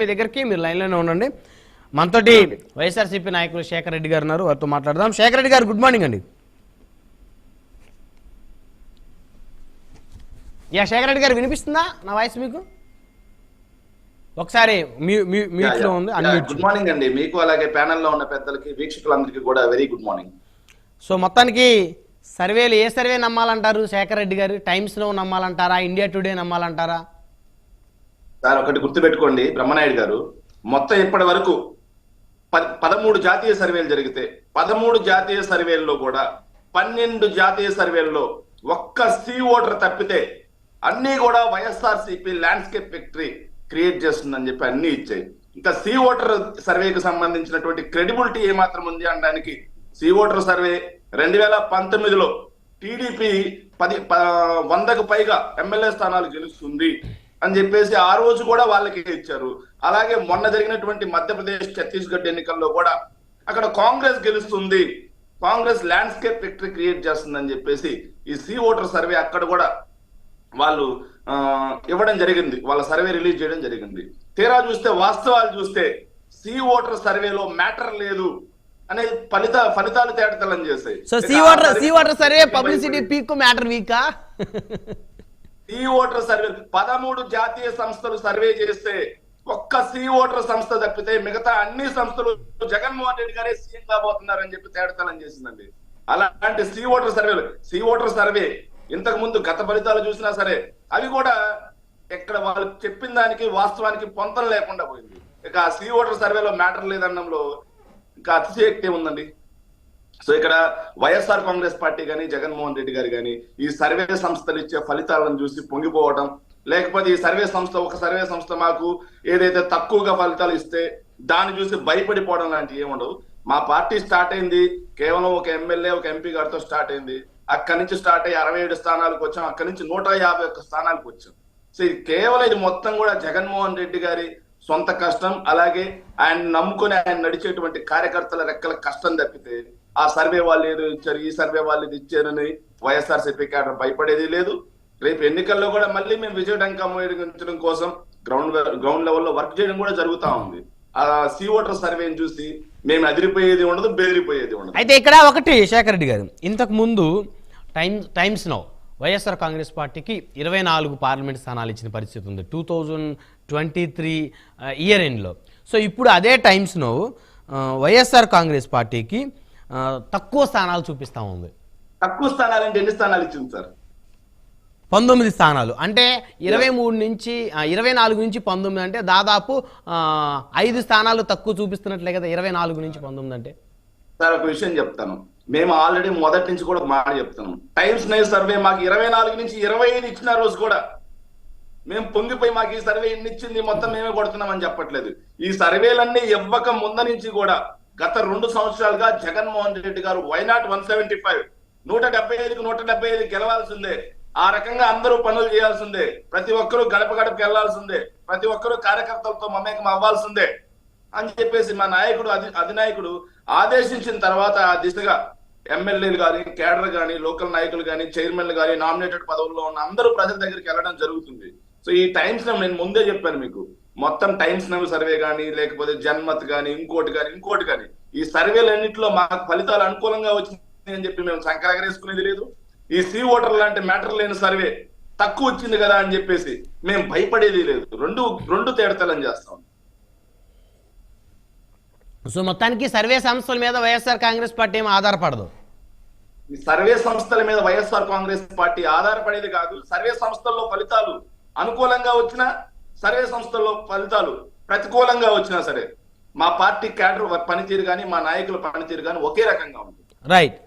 మీ దగ్గరికి, మీరు లైన్లోనే ఉండండి. మనతోటి వైఎస్ఆర్సీపీ నాయకులు శేఖర్ రెడ్డి గారు ఉన్నారు, వారితో మాట్లాడదాం. శేఖర్ రెడ్డి గారు, గుడ్ మార్నింగ్ అండి. శేఖర్ రెడ్డి గారు, వినిపిస్తుందా నా వాయిస్ మీకు? ఒకసారి మ్యూట్ లో ఉంది. గుడ్ మార్నింగ్ అండి మీకు, అలాగే ప్యానెల్ లో ఉన్న పెద్దలకి, వీక్షకులందరికీ కూడా వెరీ గుడ్ మార్నింగ్. సో మొత్తానికి సర్వేలు, ఏ సర్వే నమ్మాలంటారు శేఖర్ రెడ్డి గారు? టైమ్స్ లో నమ్మాలంటారా, ఇండియా టుడే నమ్మాలంటారా? సార్ ఒకటి గుర్తుపెట్టుకోండి బ్రహ్మనాయుడు గారు, మొత్తం ఇప్పటి వరకు 13 జాతీయ సర్వేలు జరిగితే 13 జాతీయ సర్వేల్లో కూడా 12 జాతీయ సర్వేల్లో ఒక్క సి ఓటర్ తప్పితే అన్ని కూడా వైఎస్ఆర్సీపీ ల్యాండ్స్కేప్ విక్టరీ క్రియేట్ చేస్తుందని చెప్పి అన్ని ఇచ్చాయి. ఇంకా సి ఓటర్ సర్వేకి సంబంధించినటువంటి క్రెడిబిలిటీ ఏమాత్రం ఉంది అనడానికి, సి ఓటర్ సర్వే 2019లో టీడీపీ 100కు పైగా ఎమ్మెల్యే స్థానాలు గెలుస్తుంది అని చెప్పేసి ఆ రోజు కూడా వాళ్ళకి ఇచ్చారు. అలాగే మొన్న జరిగినటువంటి మధ్యప్రదేశ్, ఛత్తీస్గఢ్ ఎన్నికల్లో కూడా అక్కడ కాంగ్రెస్ గెలుస్తుంది, కాంగ్రెస్ ల్యాండ్స్కేప్ విక్టరీ క్రియేట్ చేస్తుందని చెప్పేసి ఈ సి ఓటర్ సర్వే అక్కడ కూడా వాళ్ళు ఇవ్వడం జరిగింది, వాళ్ళ సర్వే రిలీజ్ చేయడం జరిగింది. తీరా చూస్తే, వాస్తవాలు చూస్తే సి ఓటర్ సర్వేలో మ్యాటర్ లేదు అనే ఫలితాలు తేటతెల్లం చేశాయి. So C voter survey publicity peak, matter వీకా? సి ఓటర్ సర్వే 13 జాతీయ సంస్థలు సర్వే చేస్తే ఒక్క సి ఓటర్ సంస్థ తప్పితే మిగతా అన్ని సంస్థలు జగన్మోహన్ రెడ్డి గారే సీఎం కాబోతున్నారని చెప్పి తేటతెల్లం చేసిందండి. అలాంటి సి ఓటర్ సర్వే ఇంతకు ముందు గత ఫలితాలు చూసినా సరే అవి కూడా ఇక్కడ వాళ్ళు చెప్పిన దానికి వాస్తవానికి పొంతం లేకుండా పోయింది. ఇక ఆ సి ఓటర్ సర్వేలో మ్యాటర్ లేదన్నంలో ఇంకా అతిశయోక్తి ఉందండి. సో ఇక్కడ వైఎస్ఆర్ కాంగ్రెస్ పార్టీ కానీ, జగన్మోహన్ రెడ్డి గారు కానీ ఈ సర్వే సంస్థలు ఇచ్చే ఫలితాలను చూసి పొంగిపోవడం, లేకపోతే ఈ ఒక సర్వే సంస్థ మాకు ఏదైతే తక్కువగా ఫలితాలు ఇస్తే దాన్ని చూసి భయపడిపోవడం లాంటివి ఏముండవు. మా పార్టీ స్టార్ట్ అయింది కేవలం ఒక ఎమ్మెల్యే, ఒక ఎంపీ గారితో స్టార్ట్ అయింది. అక్కడి నుంచి స్టార్ట్ అయ్యి 67 స్థానాలకు వచ్చాం, అక్కడి నుంచి 151 స్థానాలకు వచ్చాం. సో ఇది కేవలం ఇది మొత్తం కూడా జగన్మోహన్ రెడ్డి గారి సొంత కష్టం, అలాగే ఆయన నమ్ముకొని ఆయన నడిచేటువంటి కార్యకర్తల రెక్కల కష్టం తప్పితే ఆ సర్వే వాళ్ళు ఏదో ఇచ్చారు, ఈ సర్వే వాళ్ళు ఇది ఇచ్చారని వైఎస్ఆర్సీపీ క్యాడర్ భయపడేది లేదు. రేపు ఎన్నికల్లో కూడా మళ్ళీ మేము విజయడంకా మోయించడం కోసం గ్రౌండ్ లెవెల్లో వర్క్ చేయడం కూడా జరుగుతా ఉంది. ఆ సి ఓటర్ సర్వేని చూసి మేము అదిరిపోయేది ఉండదు, బెదిరిపోయేది ఉండదు. అయితే ఇక్కడ ఒకటి శేఖర్ రెడ్డి గారు, ఇంతకు ముందు టైమ్స్ నౌ వైఎస్ఆర్ కాంగ్రెస్ పార్టీకి 24 పార్లమెంట్ స్థానాలు ఇచ్చిన పరిస్థితి ఉంది 2023 ఇయర్ ఎండ్లో. సో ఇప్పుడు అదే టైమ్స్ నౌ వైఎస్ఆర్ కాంగ్రెస్ పార్టీకి తక్కువ స్థానాలు చూపిస్తా ఉంది. తక్కువ స్థానాలు అంటే ఎన్ని స్థానాలు ఇచ్చింది సార్? 19 స్థానాలు. అంటే 24 నుంచి 19 అంటే దాదాపు 5 స్థానాలు తక్కువ చూపిస్తున్నట్లే కదా 24 నుంచి 19 అంటే. సార్ ఒక విషయం చెప్తాను, మేము ఆల్రెడీ మొదటి నుంచి కూడా మాట చెప్తున్నాం. టైమ్స్ నైన్ సర్వే మాకు 24 నుంచి 25 ఇచ్చిన రోజు కూడా మేము పొంగిపోయి మాకు ఈ సర్వే ఎన్ని ఇచ్చింది మొత్తం మేమే కొడుతున్నామని చెప్పట్లేదు. ఈ సర్వేలన్నీ ఇవ్వక ముందు నుంచి కూడా గత 2 సంవత్సరాలుగా జగన్మోహన్ రెడ్డి గారు వైనాట్ 175 175కి 175 గెలవాల్సిందే, ఆ రకంగా అందరూ పనులు చేయాల్సిందే, ప్రతి ఒక్కరూ గడప గడపకి వెళ్లాల్సిందే, ప్రతి ఒక్కరూ కార్యకర్తలతో మమేకం అవ్వాల్సిందే అని చెప్పేసి మా నాయకుడు అధినాయకుడు ఆదేశించిన తర్వాత ఆ దిశగా ఎమ్మెల్యేలు కానీ, కేడర్ కానీ, లోకల్ నాయకులు కానీ, చైర్మన్లు కానీ, నామినేటెడ్ పదవుల్లో ఉన్న అందరూ ప్రజల దగ్గరికి వెళ్ళడం జరుగుతుంది. సో ఈ టైమ్స్ నేను ముందే చెప్పాను మీకు, మొత్తం టైమ్స్ నవ్ సర్వే కానీ, లేకపోతే జన్మత్ కానీ, ఇంకోటి కానీ ఈ సర్వేలన్నింటిలో మాకు ఫలితాలు అనుకూలంగా వచ్చింది అని చెప్పి మేము సంకరగరేసుకునేది లేదు. ఈ సి ఓటర్ లాంటి మ్యాటర్ లేని సర్వే తక్కువ వచ్చింది కదా అని చెప్పేసి మేము భయపడేది లేదు. రెండు తేడతలం చేస్తాం. సో మొత్తానికి సర్వే సంస్థల మీద వైఎస్ఆర్ కాంగ్రెస్ పార్టీ ఏమీ ఆధారపడదు. ఈ సర్వే సంస్థల మీద వైఎస్ఆర్ కాంగ్రెస్ పార్టీ ఆధారపడేది కాదు. సర్వే సంస్థల్లో ఫలితాలు అనుకూలంగా వచ్చినా, సర్వే సంస్థల్లో ఫలితాలు ప్రతికూలంగా వచ్చినా సరే మా పార్టీ క్యాడర్ పనితీరు కానీ, మా నాయకుల పనితీరు కానీ ఒకే రకంగా ఉంటుంది.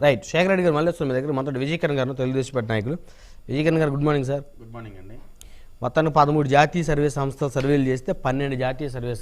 రైట్ శేఖర్ రెడ్డి గారు, మళ్ళీ మీ దగ్గర మొత్తం విజయకరణ్ గారు, తెలుగుదేశం పార్టీ నాయకులు. విజయకరణ్ గారు, good morning sir. Good morning అండి. మొత్తానికి 13 జాతీయ సర్వే సంస్థలు సర్వేలు చేస్తే 12 జాతీయ సర్వే